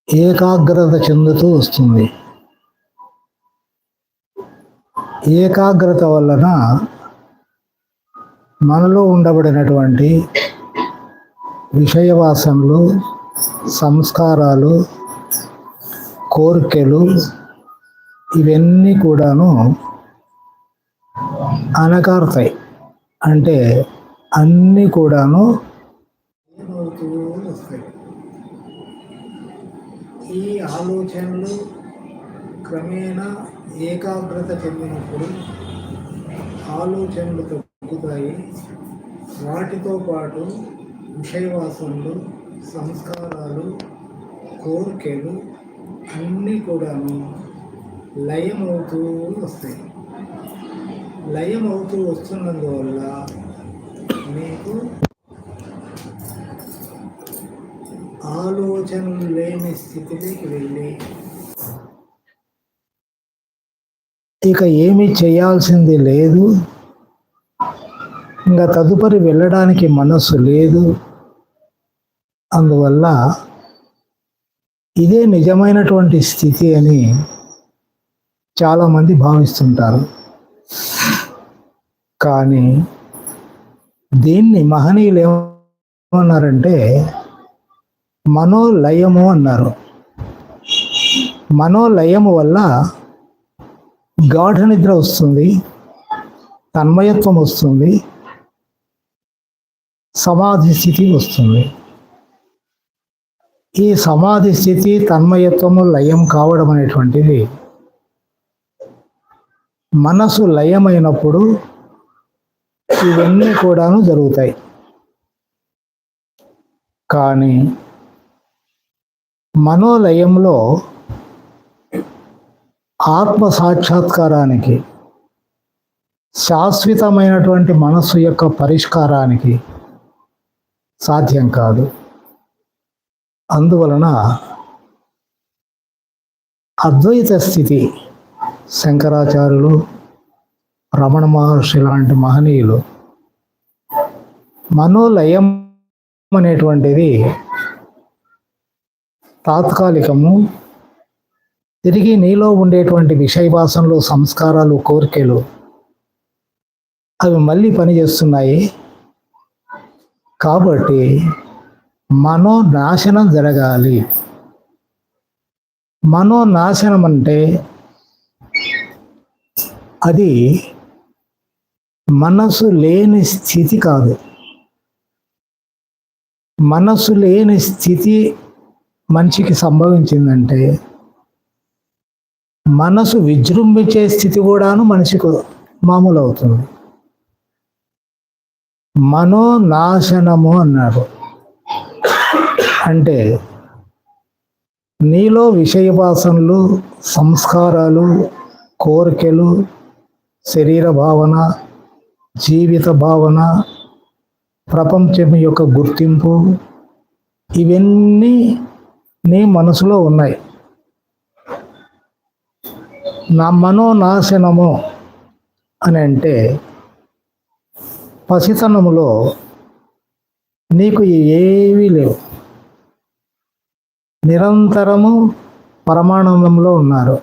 ఏకాగ్రత చెందుతూ వస్తుంది. ఏకాగ్రత వలన మనలో ఉండబడినటువంటి విషయవాసనలు, సంస్కారాలు, కోరికలు ఇవన్నీ కూడాను అణగారుతాయి. అంటే అన్నీ కూడాను ఏమవుతూ వస్తాయి. ఈ ఆలోచనలు క్రమేణా ఏకాగ్రత చెందినప్పుడు ఆలోచనలు తగ్గుతాయి. వాటితో పాటు విషయవాసనలు, సంస్కారాలు, కోరికలు అన్నీ కూడాను లయమవుతూ వస్తాయి. లయమవుతూ వస్తున్నందువల్ల మీకు ఆలోచనలు లేని స్థితిలోకి వెళ్ళి ఇక ఏమీ చేయాల్సింది లేదు, ఇంకా తదుపరి వెళ్ళడానికి మనస్సు లేదు. అందువల్ల ఇదే నిజమైనటువంటి స్థితి అని చాలామంది భావిస్తుంటారు. కానీ దీన్ని మహనీయులు ఏమన్నారంటే మనోలయము అన్నారు. మనోలయము వల్ల గాఢ నిద్ర వస్తుంది, తన్మయత్వం వస్తుంది, సమాధి స్థితి వస్తుంది. ఈ సమాధి స్థితి, తన్మయత్వము, లయం కావడం అనేటువంటిది మనసు లయమైనప్పుడు ఇవన్నీ కూడాను జరుగుతాయి. కానీ మనోలయంలో ఆత్మ సాక్షాత్కారానికి, శాశ్వతమైనటువంటి మనస్సు యొక్క పరిష్కారానికి సాధ్యం కాదు. అందువలన అద్వైత స్థితి శంకరాచార్యులు, రమణ మహర్షి లాంటి మహనీయులు మనోలయం అనేటువంటిది తాత్కాలికము, తిరిగి నీలో ఉండేటువంటి విషయవాసనలు, సంస్కారాలు, కోరికలు అవి మళ్ళీ పనిచేస్తున్నాయి. కాబట్టి మనోనాశనం జరగాలి. మనోనాశనం అంటే అది మనసు లేని స్థితి కాదు. మనసు లేని స్థితి మనిషికి సంభవించిందంటే మనసు విజృంభించే స్థితి కూడాను మనిషికి మామూలు అవుతుంది. మనోనాశనము అన్నారు. అంటే నీలో విషయవాసనలు, సంస్కారాలు, కోరికలు, శరీర భావన, జీవిత భావన, ప్రపంచం యొక్క గుర్తింపు ఇవన్నీ నీ మనసులో ఉన్నాయి. నా మనోనాశనము అని అంటే పసితనములో నీకు ఏవీ లేవు, నిరంతరము పరమానందంలో ఉన్నారు.